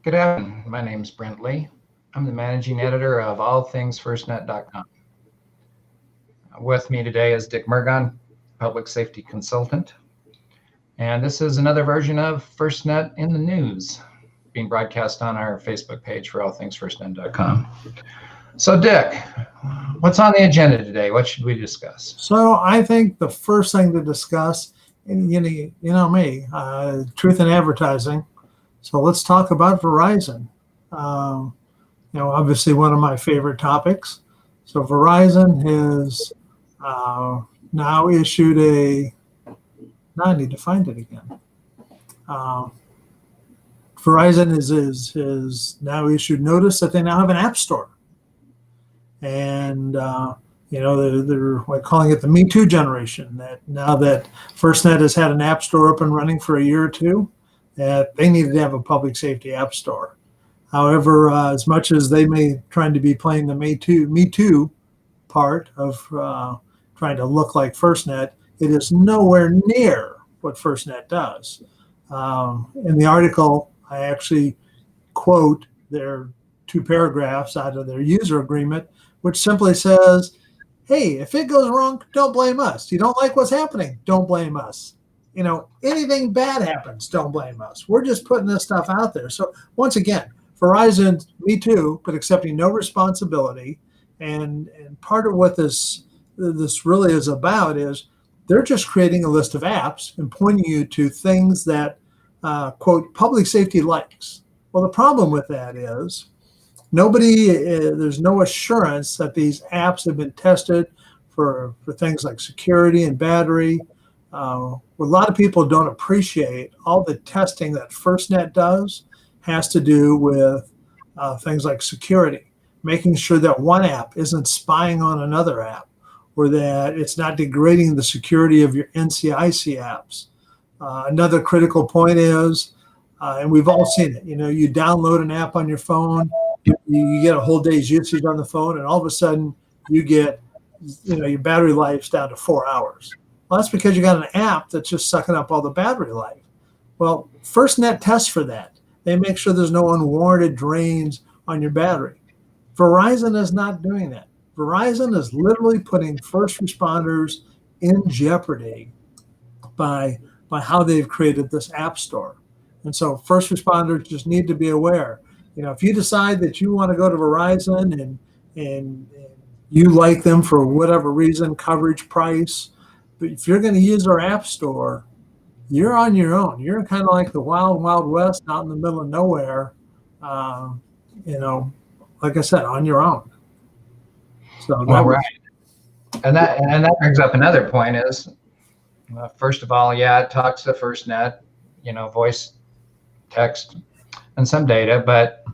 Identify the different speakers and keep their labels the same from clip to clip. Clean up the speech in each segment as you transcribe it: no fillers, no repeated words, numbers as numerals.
Speaker 1: Good afternoon. My name is Brent Lee. I'm the managing editor of allthingsfirstnet.com. With me today is Dick Mergon, public safety consultant. And this is another version of FirstNet in the News, being broadcast on our Facebook page for allthingsfirstnet.com. So Dick, what's on the agenda today? What should we discuss?
Speaker 2: So I think the first thing to discuss, and you know me, truth in advertising. So let's talk about Verizon. Obviously one of my favorite topics. So Verizon has now issued now I need to find it again. Verizon has now issued notice that they now have an app store. And they're calling it the Me Too generation. That now that FirstNet has had an app store up and running for a year or two, that they needed to have a public safety app store. However, as much as they may trying to be playing the Me Too part of trying to look like FirstNet, it is nowhere near what FirstNet does. In the article, I actually quote their 2 paragraphs out of their user agreement, which simply says, hey, if it goes wrong, don't blame us. You don't like what's happening, don't blame us. Anything bad happens, don't blame us. We're just putting this stuff out there. So once again, Verizon, Me Too, but accepting no responsibility. And part of what this really is about is they're just creating a list of apps and pointing you to things that, quote, public safety likes. Well, the problem with that is there's no assurance that these apps have been tested for things like security and battery. What a lot of people don't appreciate, all the testing that FirstNet does has to do with things like security, making sure that one app isn't spying on another app, or that it's not degrading the security of your NCIC apps. Another critical point is, and we've all seen it, you download an app on your phone, you get a whole day's usage on the phone, and all of a sudden you get, your battery life's down to 4 hours. Well, that's because you got an app that's just sucking up all the battery life. Well, FirstNet tests for that. They make sure there's no unwarranted drains on your battery. Verizon is not doing that. Verizon is literally putting first responders in jeopardy by how they've created this app store. And so first responders just need to be aware. If you decide that you want to go to Verizon and you like them for whatever reason, coverage, price, but if you're going to use our app store, you're on your own. You're kind of like the wild, wild west out in the middle of nowhere, like I said, on your own. So
Speaker 1: Right. And that brings up another point is, first of all, it talks to FirstNet, voice, text, and some data, but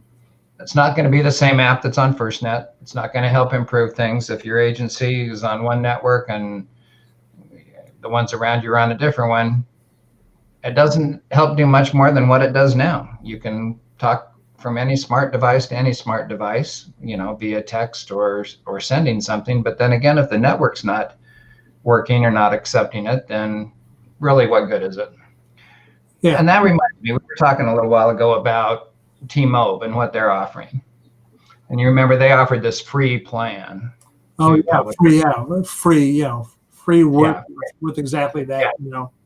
Speaker 1: it's not going to be the same app that's on FirstNet. It's not going to help improve things if your agency is on one network and the ones around you are on a different one. It doesn't help do much more than what it does now. You can talk from any smart device to any smart device, via text or sending something. But then again, if the network's not working or not accepting it, then really what good is it? Yeah. And that reminds me, we were talking a little while ago about T-Mobile and what they're offering. And you remember they offered this free plan.
Speaker 2: Oh, yeah, free work with exactly that,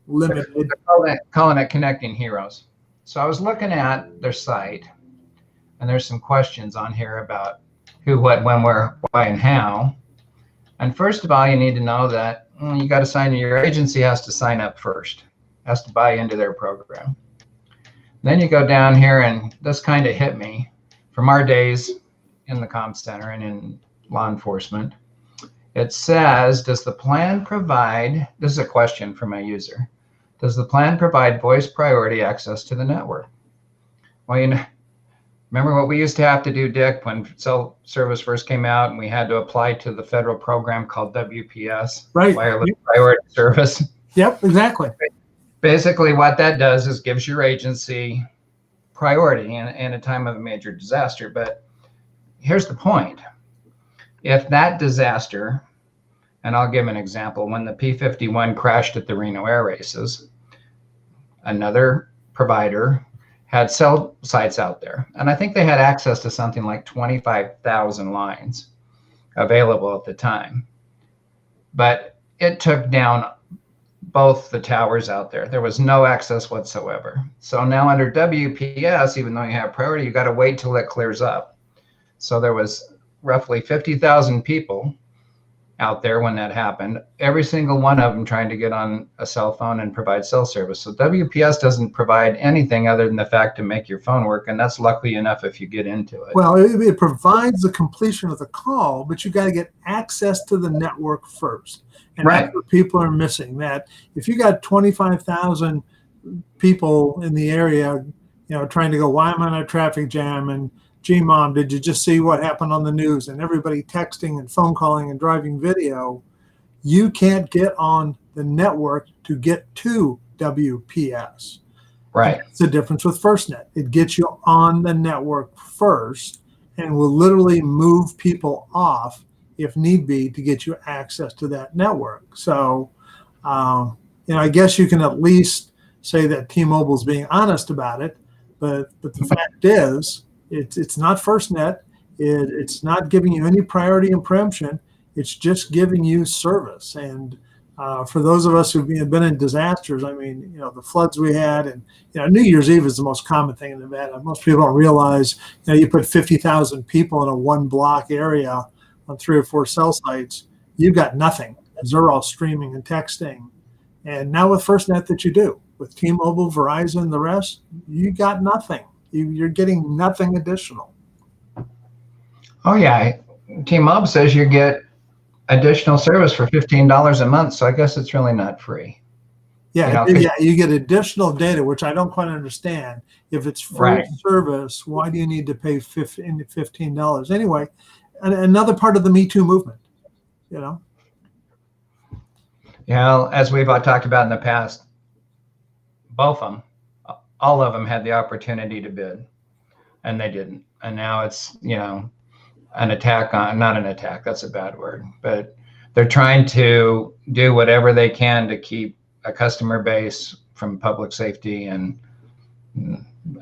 Speaker 2: limited.
Speaker 1: They're calling it Connecting Heroes. So I was looking at their site, and there's some questions on here about who, what, when, where, why, and how. And first of all, you need to know that you got to sign. Your agency has to sign up first, has to buy into their program. Then you go down here, and this kind of hit me from our days in the comm center and in law enforcement. It says, does the plan provide, this is a question from a user, does the plan provide voice priority access to the network? Well, remember what we used to have to do, Dick, when cell service first came out and we had to apply to the federal program called WPS,
Speaker 2: right?
Speaker 1: Wireless Priority Service.
Speaker 2: Yep, exactly.
Speaker 1: Basically what that does is gives your agency priority in a time of a major disaster. But here's the point. If that disaster, and I'll give an example, when the P-51 crashed at the Reno Air Races, another provider had cell sites out there. And I think they had access to something like 25,000 lines available at the time. But it took down both the towers out there. There was no access whatsoever. So now under WPS, even though you have priority, you got to wait till it clears up. So there was roughly 50,000 people out there when that happened, every single one of them trying to get on a cell phone and provide cell service. So WPS doesn't provide anything other than the fact to make your phone work, and that's lucky enough if you get into it.
Speaker 2: Well, it provides the completion of the call, but you got to get access to the network first. And
Speaker 1: right.
Speaker 2: That's what people are missing. That if you got 25,000 people in the area, trying to go, why am I in a traffic jam? And gee, Mom, did you just see what happened on the news? And everybody texting and phone calling and driving video. You can't get on the network to get to WPS.
Speaker 1: Right.
Speaker 2: It's the difference with FirstNet. It gets you on the network first and will literally move people off if need be to get you access to that network. So, I guess you can at least say that T-Mobile is being honest about it, but the fact is, it's not FirstNet. It's not giving you any priority and preemption. It's just giving you service. And for those of us who've been in disasters, the floods we had, and New Year's Eve is the most common thing in Nevada. Most people don't realize, you put 50,000 people in a one block area on 3 or 4 cell sites, you've got nothing, because they're all streaming and texting. And now with FirstNet that you do, with T-Mobile, Verizon, the rest, you got nothing. You're getting nothing additional.
Speaker 1: Oh yeah, T-Mobile says you get additional service for $15 a month, so I guess it's really not free.
Speaker 2: Yeah, you get additional data, which I don't quite understand. If it's free service, why do you need to pay $15? Anyway, another part of the Me Too movement,
Speaker 1: Yeah, as we've talked about in the past, all of them had the opportunity to bid, and they didn't. And now it's, an attack on, not an attack, that's a bad word, but they're trying to do whatever they can to keep a customer base from public safety. And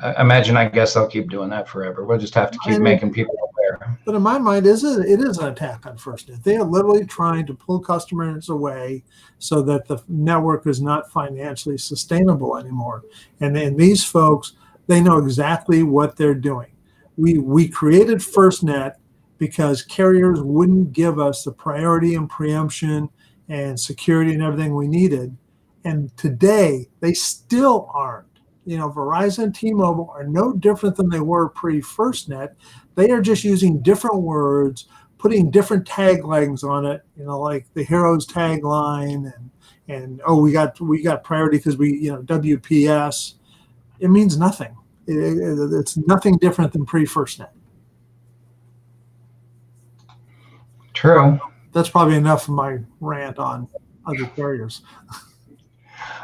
Speaker 1: I guess they'll keep doing that forever. We'll just have to keep making people aware.
Speaker 2: But in my mind, it is an attack on FirstNet. They are literally trying to pull customers away so that the network is not financially sustainable anymore. And these folks, they know exactly what they're doing. We created FirstNet because carriers wouldn't give us the priority and preemption and security and everything we needed. And today, they still aren't. Verizon, T-Mobile are no different than they were pre-FirstNet. They are just using different words, putting different taglines on it, like the Heroes tagline and we got priority because we, WPS. It means nothing. It's nothing different than pre-FirstNet.
Speaker 1: True.
Speaker 2: That's probably enough of my rant on other carriers.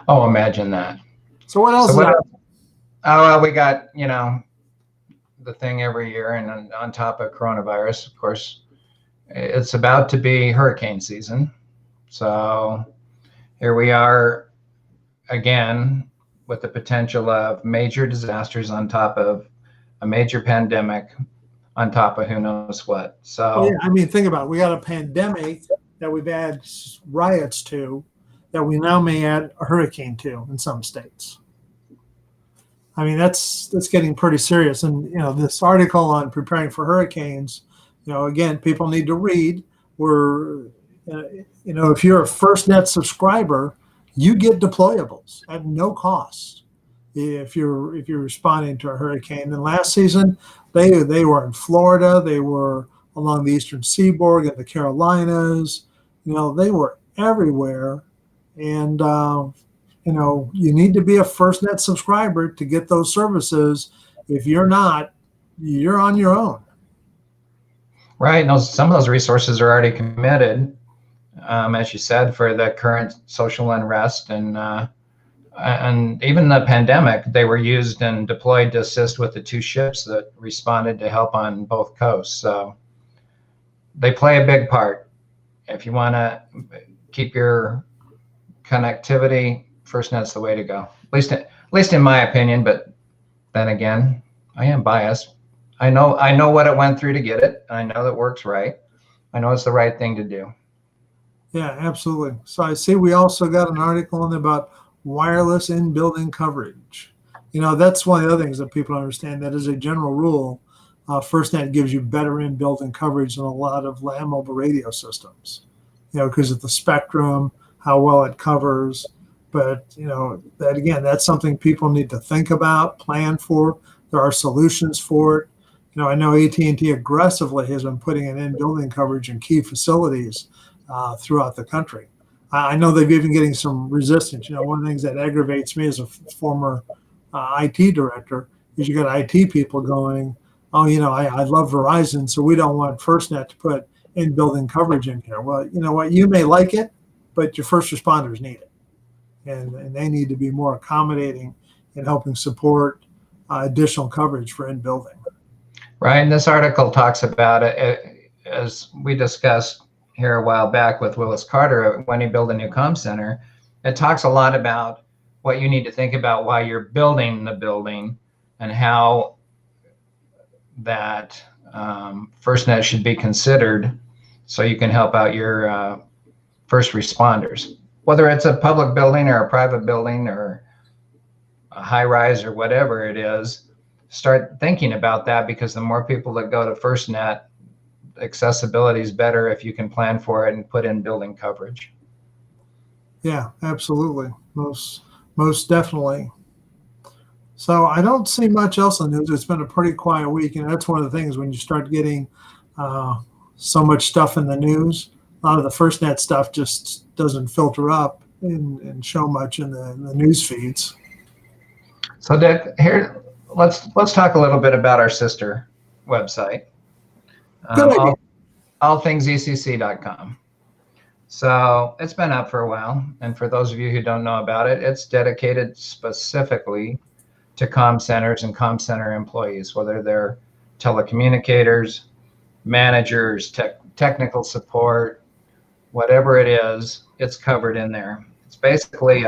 Speaker 1: Oh, imagine that.
Speaker 2: So what else?
Speaker 1: Oh, well, we got, the thing every year, and on top of coronavirus, of course, it's about to be hurricane season. So here we are again with the potential of major disasters on top of a major pandemic, on top of who knows what. So
Speaker 2: think about it. We got a pandemic that we've had riots to, that we now may add a hurricane to in some states. That's getting pretty serious. And this article on preparing for hurricanes, again, people need to read. If you're a FirstNet subscriber, you get deployables at no cost if you're responding to a hurricane. And last season, they were in Florida, they were along the eastern seaboard and the Carolinas. They were everywhere. And you need to be a FirstNet subscriber to get those services. If you're not, you're on your own.
Speaker 1: Right. Some of those resources are already committed, as you said, for the current social unrest and even the pandemic. They were used and deployed to assist with the 2 ships that responded to help on both coasts. So they play a big part. If you want to keep your connectivity, FirstNet's the way to go. At least in my opinion, but then again, I am biased. I know what it went through to get it. And I know that works right. I know it's the right thing to do.
Speaker 2: Yeah, absolutely. So I see we also got an article in about wireless in-building coverage. That's one of the other things that people understand. That as a general rule, FirstNet gives you better in-building coverage than a lot of land mobile radio systems. Because of the spectrum, how well it covers. But that again, that's something people need to think about, plan for. There are solutions for it. I know AT&T aggressively has been putting an in-building coverage in key facilities throughout the country. I know they've even getting some resistance. One of the things that aggravates me as a former IT director is you got IT people going, oh, I love Verizon, so we don't want FirstNet to put in-building coverage in here. Well, you know what? You may like it, but your first responders need it. And they need to be more accommodating in helping support additional coverage for in-building.
Speaker 1: Right. And this article talks about it, as we discussed here a while back with Willis Carter when he built a new comm center. It talks a lot about what you need to think about while you're building the building and how that FirstNet should be considered so you can help out your first responders, whether it's a public building or a private building or a high rise or whatever it is. Start thinking about that, because the more people that go to FirstNet, accessibility is better if you can plan for it and put in building coverage.
Speaker 2: Yeah, absolutely. Most definitely. So I don't see much else in the news. It's been a pretty quiet week, and that's one of the things when you start getting so much stuff in the news. A lot of the FirstNet stuff just doesn't filter up and show much in the news feeds.
Speaker 1: So Dick, here, let's talk a little bit about our sister website, allthingsecc.com. So it's been up for a while, and for those of you who don't know about it, it's dedicated specifically to comm centers and comm center employees, whether they're telecommunicators, managers, technical support, whatever it is, it's covered in there. It's basically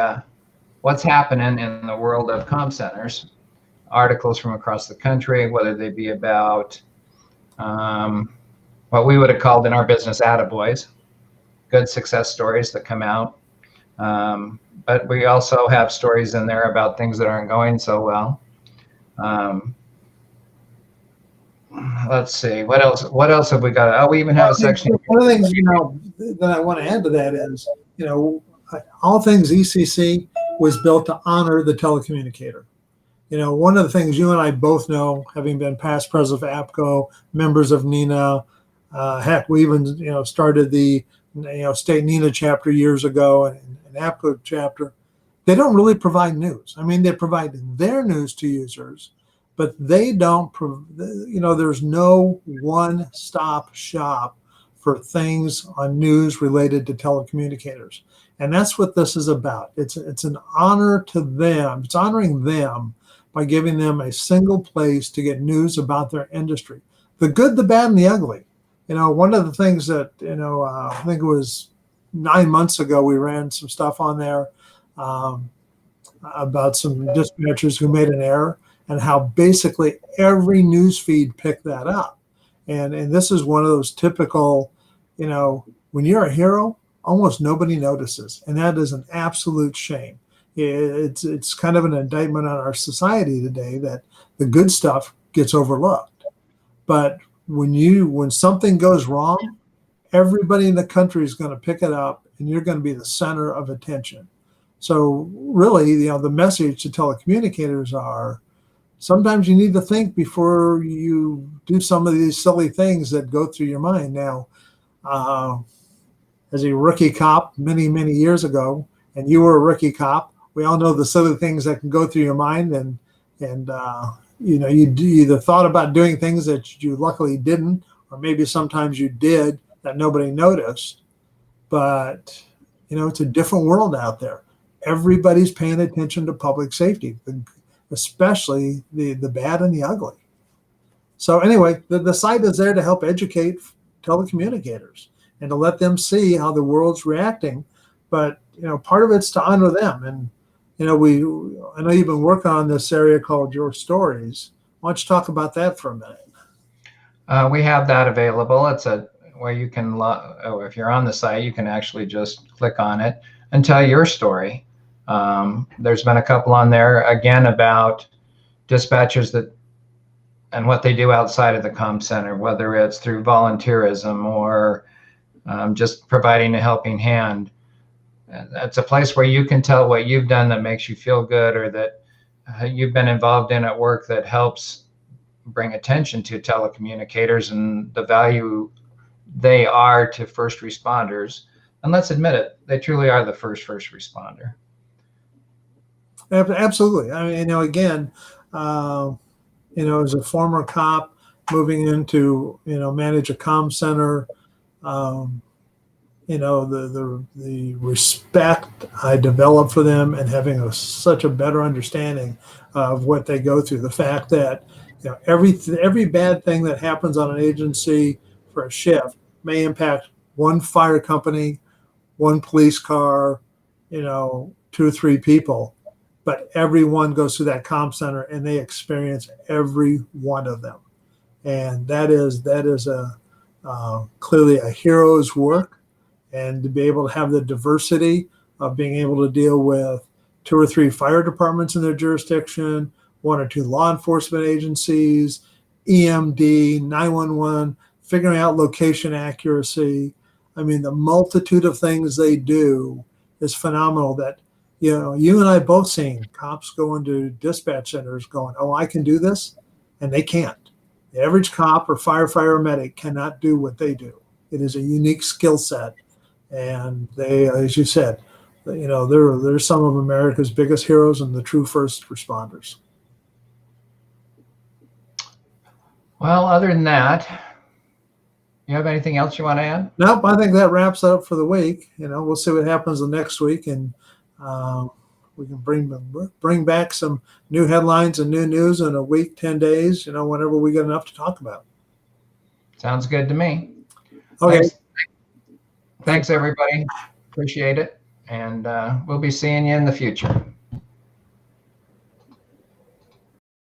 Speaker 1: what's happening in the world of comm centers, articles from across the country, whether they be about what we would have called in our business attaboys, good success stories that come out. But we also have stories in there about things that aren't going so well. Let's see, what else have we got? Oh, we even have a section.
Speaker 2: One of the things that I want to add to that is, All Things ECC was built to honor the telecommunicator. One of the things you and I both know, having been past president of APCO, members of NENA, heck, we even started the state NENA chapter years ago and APCO chapter. They don't really provide news. I mean, they provide their news to users, but they don't. There's no one-stop shop for things on news related to telecommunicators, and that's what this is about. It's an honor to them. It's honoring them by giving them a single place to get news about their industry, the good, the bad, and the ugly. One of the things that, I think it was 9 months ago, we ran some stuff on there about some dispatchers who made an error and how basically every news feed picked that up. And this is one of those typical, when you're a hero, almost nobody notices. And that is an absolute shame. It's kind of an indictment on our society today that the good stuff gets overlooked. But when something goes wrong, everybody in the country is going to pick it up, and you're going to be the center of attention. So really, the message to telecommunicators are, sometimes you need to think before you do some of these silly things that go through your mind. Now, as a rookie cop many, many years ago, and you were a rookie cop, we all know the silly things that can go through your mind, and you either thought about doing things that you luckily didn't, or maybe sometimes you did that nobody noticed. But it's a different world out there. Everybody's paying attention to public safety, especially the bad and the ugly. So anyway, the site is there to help educate telecommunicators and to let them see how the world's reacting. But part of it's to honor them. And I know you've been working on this area called Your Stories. Why don't you talk about that for a minute?
Speaker 1: We have that available. It's a where you can, if you're on the site, you can actually just click on it and tell your story. There's been a couple on there again about dispatchers and what they do outside of the comm center, whether it's through volunteerism or just providing a helping hand. It's a place where you can tell what you've done that makes you feel good, or that you've been involved in at work that helps bring attention to telecommunicators and the value they are to first responders. And let's admit it, they truly are the first responder.
Speaker 2: Absolutely. I mean, again, as a former cop moving into, manage a comm center, the respect I developed for them and having such a better understanding of what they go through. The fact that, every bad thing that happens on an agency for a shift may impact one fire company, one police car, 2 or 3 people, but everyone goes through that comm center and they experience every one of them. And that is clearly a hero's work. And to be able to have the diversity of being able to deal with 2 or 3 fire departments in their jurisdiction, 1 or 2 law enforcement agencies, EMD, 911, figuring out location accuracy. I mean, the multitude of things they do is phenomenal. That, you and I both seen cops go into dispatch centers going, oh, I can do this, and they can't. The average cop or firefighter or medic cannot do what they do. It is a unique skill set. And they, as you said, they're some of America's biggest heroes and the true first responders.
Speaker 1: Well, other than that, you have anything else you want to add?
Speaker 2: Nope, I think that wraps up for the week. We'll see what happens the next week, and we can bring back some new headlines and new news in a week, 10 days, whenever we get enough to talk about.
Speaker 1: Sounds good to me.
Speaker 2: Okay.
Speaker 1: Thanks, everybody. Appreciate it. And we'll be seeing you in the future.